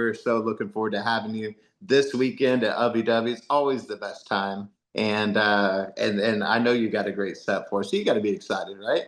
we're so looking forward to having you this weekend at Ubbi Dubbi. It's always the best time. And I know you got a great set for us. So you got to be excited, right?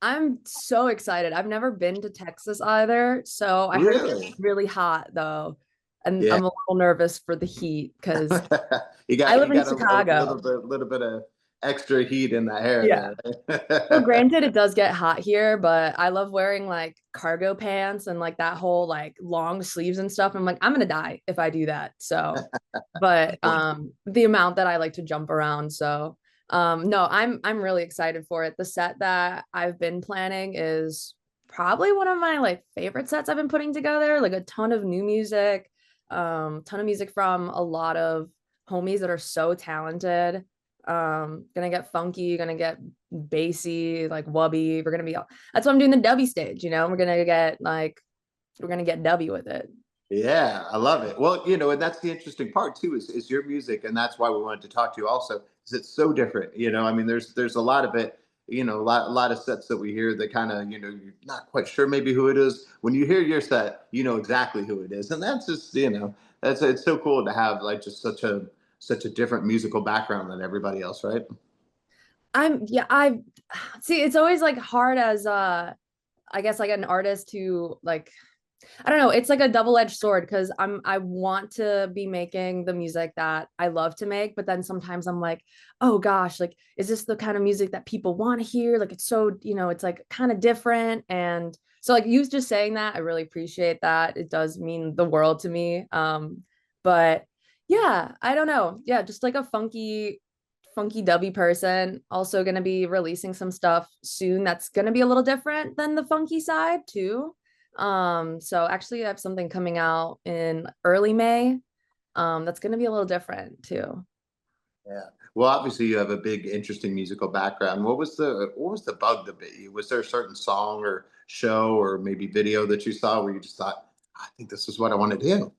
I'm so excited. I've never been to Texas either, so I heard it's Really? really hot though, and Yeah. I'm a little nervous for the heat because I You live in got a Chicago. little bit of extra heat in the hair Yeah. there. Well, Right? granted, it does get hot here, but I love wearing like cargo pants and like that whole like long sleeves and stuff. I'm like, I'm gonna die if I do that. So, but the amount that I like to jump around. So, no, I'm really excited for it. The set that I've been planning is probably one of my like favorite sets I've been putting together, like a ton of new music, ton of music from a lot of homies that are so talented. Gonna get funky, gonna get bassy, like wubby. We're gonna be that's why I'm doing the Dubby stage, you know. We're gonna get Dubby with it. Yeah, I love it. Well, you know, and that's the interesting part too, is your music, and that's why we wanted to talk to you also, is it's so different. You know, I mean, there's a lot of it, you know, a lot of sets that we hear that kind of, you know, you're not quite sure maybe who it is. When you hear your set, you know exactly who it is. And that's just, you know, that's it's so cool to have like just such a different musical background than everybody else, right? I see it's always like hard as I guess like an artist to like I don't know, it's like a double-edged sword because I want to be making the music that I love to make, but then sometimes I'm like, oh gosh, like is this the kind of music that people want to hear? Like it's so, you know, it's like kind of different. And so like you just saying that, I really appreciate that. It does mean the world to me. But yeah, I don't know. Yeah, just like a funky dubby person. Also gonna be releasing some stuff soon that's gonna be a little different than the funky side too. So actually I have something coming out in early May. That's gonna be a little different too. Yeah. Well, obviously you have a big, interesting musical background. What was the bug that bit you? Was there a certain song or show or maybe video that you saw where you just thought, I think this is what I want to do?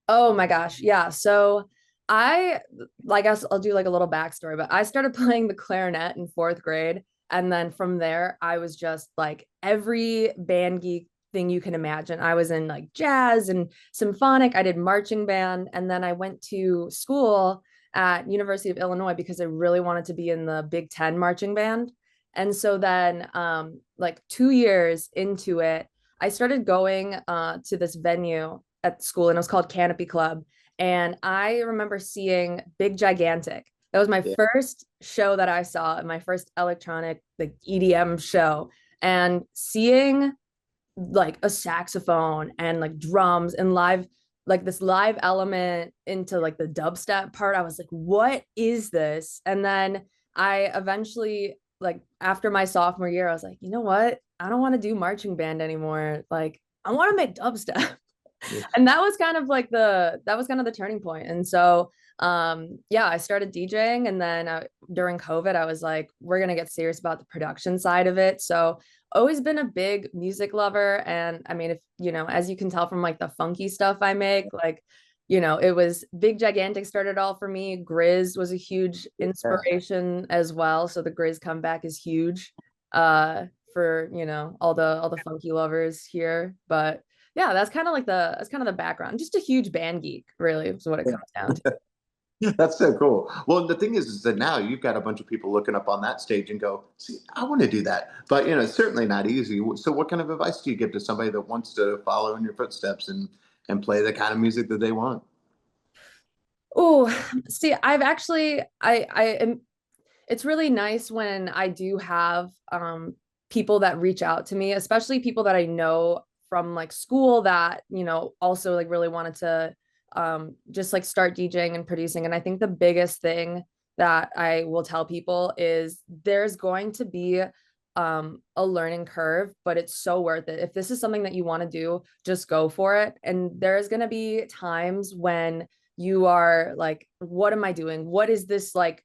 Oh my gosh. Yeah. So I like guess I'll do like a little backstory, but I started playing the clarinet in fourth grade. And then from there, I was just like every band geek thing you can imagine. I was in like jazz and symphonic. I did marching band. And then I went to school at University of Illinois because I really wanted to be in the Big Ten marching band. And so then like 2 years into it, I started going to this venue at school and it was called Canopy Club. And I remember seeing Big Gigantic. That was my Yeah. first show that I saw, my first electronic like EDM show. And seeing like a saxophone and like drums and live like this live element into like the dubstep part, I was like, what is this? And then I eventually like after my sophomore year, I was like, you know what? I don't want to do marching band anymore. Like I want to make dubstep. And that was kind of like that was kind of the turning point. And so yeah, I started DJing and then during COVID I was like we're going to get serious about the production side of it. So always been a big music lover, and I mean if you know, as you can tell from like the funky stuff I make, like you know, it was Big Gigantic started all for me. Grizz was a huge Yeah. inspiration as well, so the Grizz comeback is huge for you know all the funky lovers here. But yeah, that's kind of the background. Just a huge band geek, really, is what it comes down to. That's so cool. Well, the thing is that now you've got a bunch of people looking up on that stage and go, see, I want to do that. But, you know, it's certainly not easy. So what kind of advice do you give to somebody that wants to follow in your footsteps and play the kind of music that they want? Oh, see, I've actually I am it's really nice when I do have people that reach out to me, especially people that I know from like school that, you know, also like really wanted to just like start DJing and producing. And I think the biggest thing that I will tell people is there's going to be a learning curve, but it's so worth it. If this is something that you want to do, just go for it. And there's going to be times when you are like, what am I doing? What is this like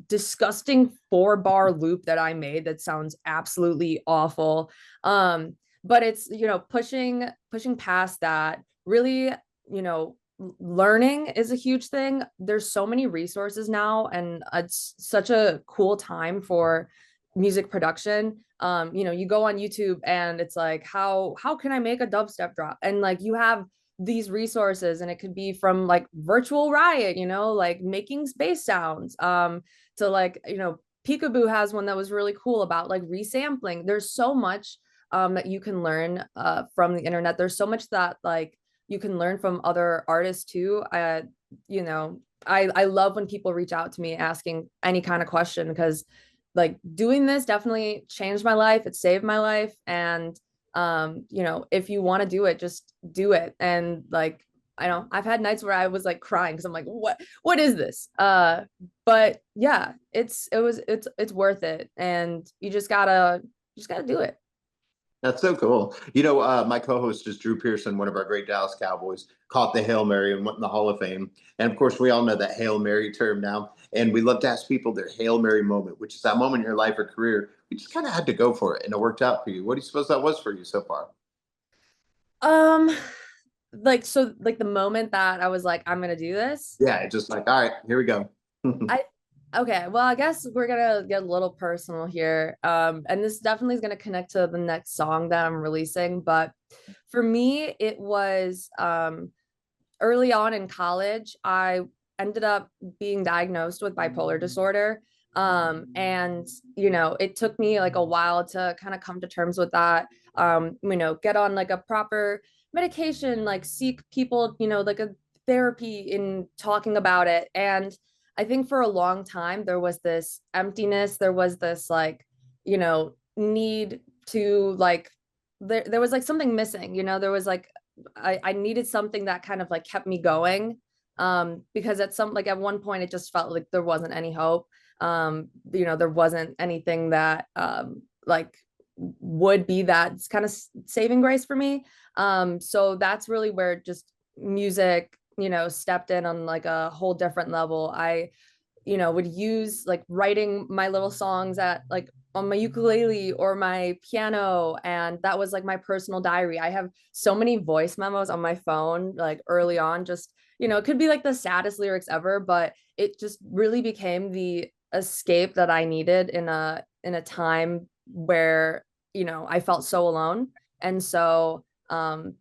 disgusting 4 bar loop that I made that sounds absolutely awful. But it's, you know, pushing past that, really, you know, learning is a huge thing. There's so many resources now, and it's such a cool time for music production. You know, you go on YouTube and it's like, how can I make a dubstep drop? And like you have these resources, and it could be from like virtual riot, like making space sounds, to like, Peekaboo has one that was really cool about like resampling. There's so much that you can learn from the internet. There's so much that like you can learn from other artists too. You know, I love when people reach out to me asking any kind of question, because like doing this definitely changed my life. It saved my life. And if you want to do it, just do it. And like, I know I've had nights where I was like crying because I'm like, what is this? But yeah, it's worth it. And you just gotta do it. That's so cool. My co-host is Drew Pearson, one of our great Dallas Cowboys, caught the Hail Mary and went in the Hall of Fame. And of course, we all know that Hail Mary term now. And we love to ask people their Hail Mary moment, which is that moment in your life or career. We just kind of had to go for it and it worked out for you. What do you suppose that was for you so far? Um, like the moment that I was like, I'm gonna do this. Yeah, it's just like, all right, here we go. I Okay, well, I guess we're gonna get a little personal here. And this definitely is gonna connect to the next song that I'm releasing. But for me, it was early on in college. I ended up being diagnosed with bipolar disorder. And it took me like a while to kind of come to terms with that. Get on like a proper medication, like seek people, like a therapy in talking about it. And I think for a long time there was this emptiness, there was this like, need to like there was like something missing, there was like I needed something that kind of like kept me going. Because at one point it just felt like there wasn't any hope. There wasn't anything that like would be that kind of saving grace for me. So that's really where just music, stepped in on like a whole different level. I would use like writing my little songs at like on my ukulele or my piano, and that was like my personal diary. I have so many voice memos on my phone like early on, just it could be like the saddest lyrics ever, but it just really became the escape that I needed in a time where I felt so alone. And so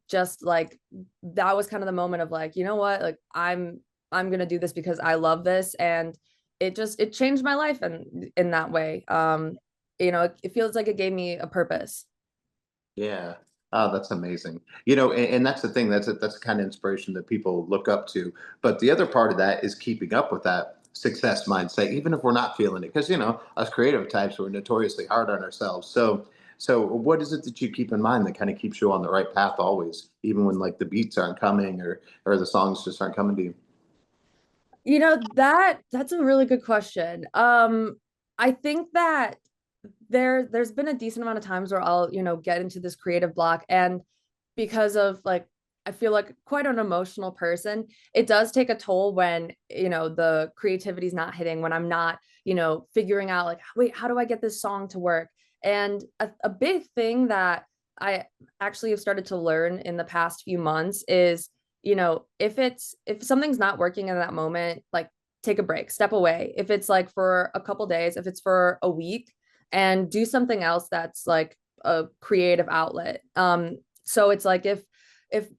just like that was kind of the moment of like, what, like I'm gonna do this because I love this. And it changed my life in that way. It feels like it gave me a purpose. Yeah. Oh, that's amazing. And that's the thing. That's the kind of inspiration that people look up to. But the other part of that is keeping up with that success mindset, even if we're not feeling it. Because, us creative types, we're notoriously hard on ourselves. So what is it that you keep in mind that kind of keeps you on the right path always, even when like the beats aren't coming or the songs just aren't coming to you? That's a really good question. I think that there's been a decent amount of times where I'll, get into this creative block, and because of like I feel like quite an emotional person, it does take a toll when, the creativity is not hitting, when I'm not, figuring out like, wait, how do I get this song to work? And a big thing that I actually have started to learn in the past few months is, if something's not working in that moment, like take a break, step away. If it's like for a couple days, if it's for a week, and do something else that's like a creative outlet. So it's like if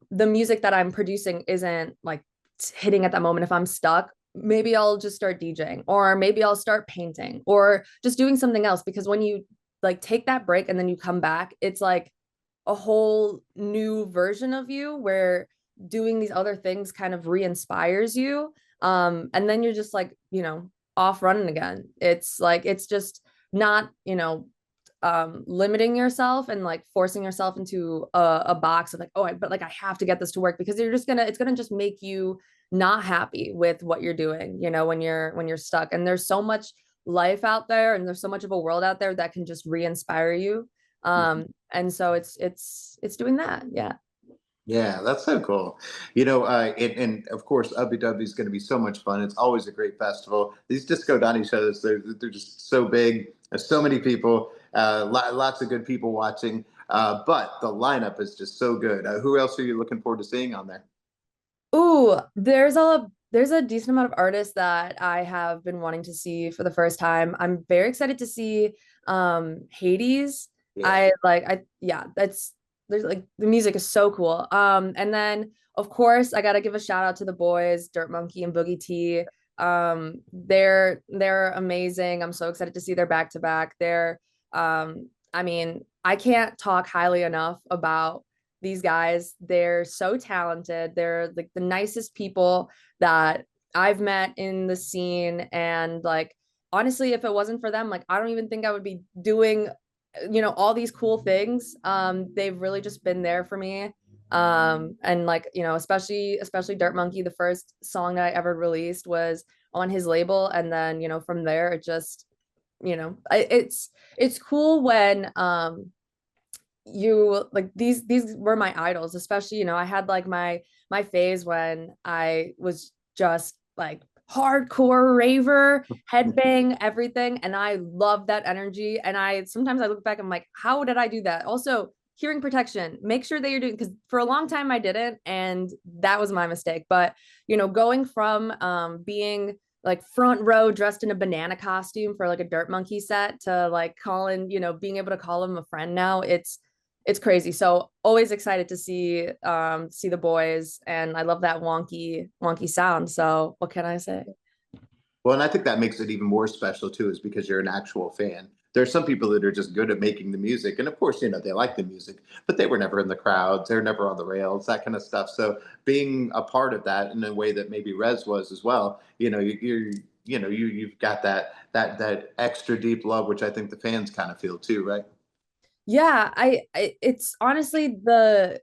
the music that I'm producing isn't like hitting at that moment, if I'm stuck, maybe I'll just start DJing, or maybe I'll start painting, or just doing something else. Because when you like take that break and then you come back, it's like a whole new version of you, where doing these other things kind of re-inspires you. And then you're just like, off running again. It's like it's just not, limiting yourself and like forcing yourself into a box of like, oh, but like I have to get this to work, because it's gonna just make you not happy with what you're doing, when you're stuck. And there's so much life out there, and there's so much of a world out there that can just re-inspire you. And so it's doing that. Yeah. Yeah, that's so cool. And of course, Ubbi Dubbi is going to be so much fun. It's always a great festival. These Disco Donnie shows, they're just so big. There's so many people, lots of good people watching. But the lineup is just so good. Who else are you looking forward to seeing on there? Ooh, there's a decent amount of artists that I have been wanting to see for the first time. I'm very excited to see Hades. Yeah. Yeah, that's there's like the music is so cool. And then of course I gotta give a shout out to the boys, Dirt Monkey and Boogie T. They're amazing. I'm so excited to see their back to back. I mean, I can't talk highly enough about these guys. They're so talented. They're like the nicest people that I've met in the scene. And like, honestly, if it wasn't for them, like, I don't even think I would be doing, all these cool things. They've really just been there for me. And like, especially Dirt Monkey, the first song that I ever released was on his label. And then, from there, it just, it's cool when, you like these were my idols, especially I had like my phase when I was just like hardcore raver, headbang everything, and I love that energy. And I sometimes I look back, I'm like, how did I do that? Also, hearing protection, make sure that you're doing, because for a long time I didn't, and that was my mistake. But going from being like front row dressed in a banana costume for like a Dirt Monkey set to like calling, being able to call him a friend now, it's crazy. So always excited to see the boys, and I love that wonky sound. So what can I say? Well, and I think that makes it even more special too, is because you're an actual fan. There's some people that are just good at making the music, and of course, they like the music, but they were never in the crowds, they're never on the rails, that kind of stuff. So being a part of that in a way that maybe Rez was as well, you've got that extra deep love, which I think the fans kind of feel too, right? Yeah, it's honestly the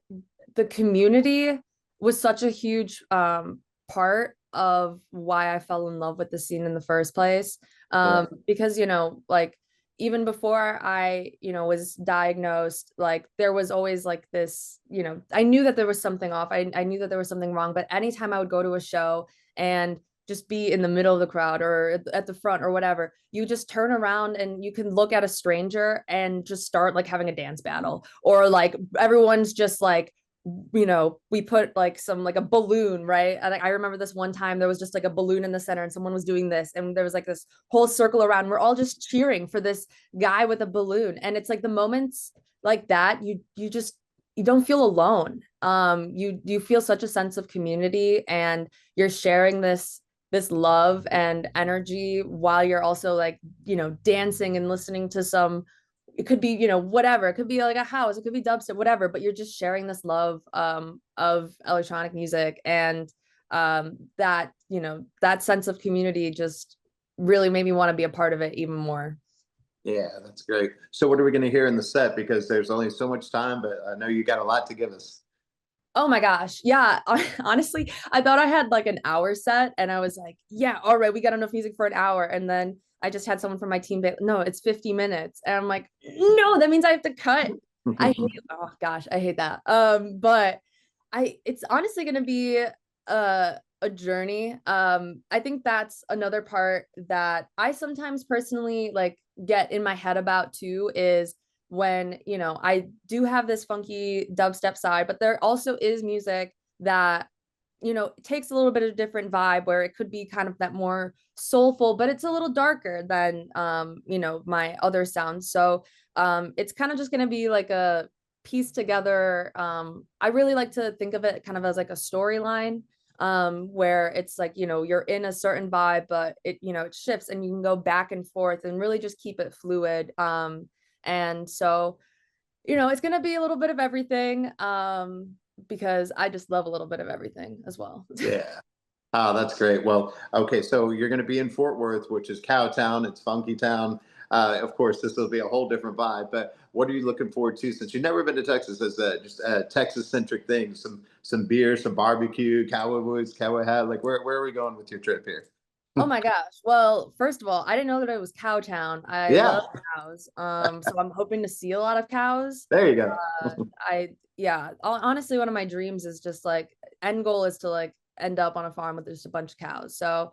community was such a huge part of why I fell in love with the scene in the first place. Yeah. Because like even before I was diagnosed, like there was always like this, I knew that there was something off. I knew that there was something wrong, but anytime I would go to a show and just be in the middle of the crowd or at the front or whatever, you just turn around and you can look at a stranger and just start like having a dance battle, or like everyone's just like, we put like some like a balloon, right? And I remember this one time there was just like a balloon in the center and someone was doing this, and there was like this whole circle around. We're all just cheering for this guy with a balloon. And it's like the moments like that, you don't feel alone. You feel such a sense of community, and you're sharing this love and energy while you're also like dancing and listening to some, it could be whatever, it could be like a house, it could be dubstep, whatever, but you're just sharing this love of electronic music. And that that sense of community just really made me want to be a part of it even more. Yeah, that's great. So what are we going to hear in the set? Because there's only so much time, but I know you got a lot to give us. Oh my gosh. Yeah. Honestly, I thought I had like an hour set, and I was like, yeah, all right, we got enough music for an hour. And then I just had someone from my team be, no, it's 50 minutes. And I'm like, no, that means I have to cut. Oh gosh, I hate that. But it's honestly gonna be a journey. I think that's another part that I sometimes personally like get in my head about too, is when I do have this funky dubstep side, but there also is music that takes a little bit of a different vibe, where it could be kind of that more soulful, but it's a little darker than my other sounds. So it's kind of just going to be like a piece together. I really like to think of it kind of as like a storyline, where it's like you're in a certain vibe, but it shifts and you can go back and forth and really just keep it fluid. And so it's going to be a little bit of everything, because I just love a little bit of everything as well. Yeah. Oh, that's great. Well, okay, so you're going to be in Fort Worth, which is Cowtown. It's Funky Town. Of course, this will be a whole different vibe. But what are you looking forward to, since you've never been to Texas, as just Texas-centric things? Some beer, some barbecue, cowboy boots, cowboy hat. Like, where are we going with your trip here? Oh my gosh. Well, first of all, I didn't know that it was Cowtown. I Yeah, love cows. So I'm hoping to see a lot of cows. there you go. Yeah, honestly, one of my dreams is just like, end goal is to like end up on a farm with just a bunch of cows. So,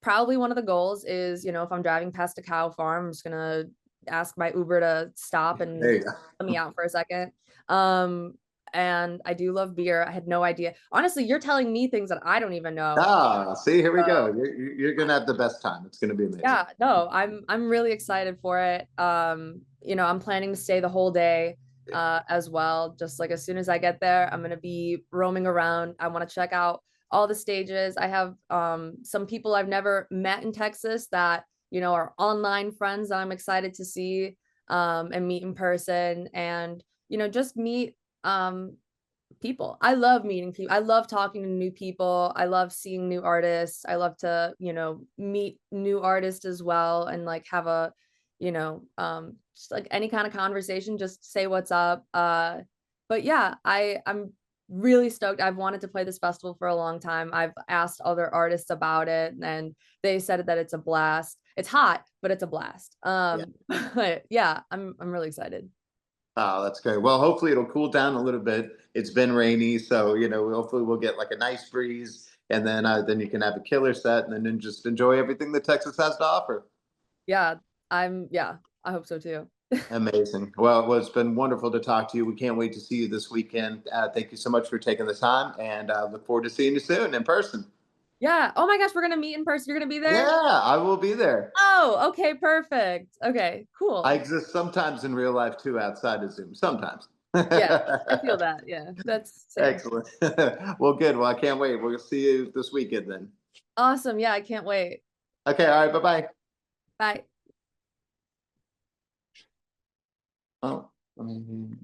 probably one of the goals is, if I'm driving past a cow farm, I'm just gonna ask my Uber to stop There and you go. let me out for a second. Um, and I do love beer. I had no idea. Honestly, you're telling me things that I don't even know. Ah, see, here we go. So You're going to have the best time. It's going to be amazing. yeah, no, I'm really excited for it. I'm planning to stay the whole day. as well. Just like as soon as I get there, I'm gonna be roaming around. I want to check out all the stages. I have some people I've never met in Texas that, you know, are online friends that I'm excited to see and meet in person, and, you know, just meet people. I love meeting people. I love talking to new people. I love seeing new artists. I love to, you know, meet new artists as well and like have a, you know, just like any kind of conversation, just say what's up. But yeah, I'm really stoked. I've wanted to play this festival for a long time. I've asked other artists about it and they said that it's a blast. It's hot, but it's a blast. Yeah. But yeah, I'm really excited. Oh, that's great. Well, hopefully it'll cool down a little bit. It's been rainy, so hopefully we'll get like a nice breeze, and then you can have a killer set, and then just enjoy everything that Texas has to offer. Yeah, yeah, I hope so too. Amazing. Well, it's been wonderful to talk to you. We can't wait to see you this weekend. Thank you so much for taking the time, and look forward to seeing you soon in person. Yeah. Oh my gosh, we're gonna meet in person. You're gonna be there? Yeah, I will be there. Oh, okay, perfect. Okay, I cool. exist sometimes in real life too, outside of Zoom. Sometimes. Yeah, I feel that. Yeah, that's same. Excellent. Well, good. Well, I can't wait. We'll see you this weekend then. Awesome. Yeah, I can't wait. Okay. All right. Bye bye. Bye. Oh, I mean,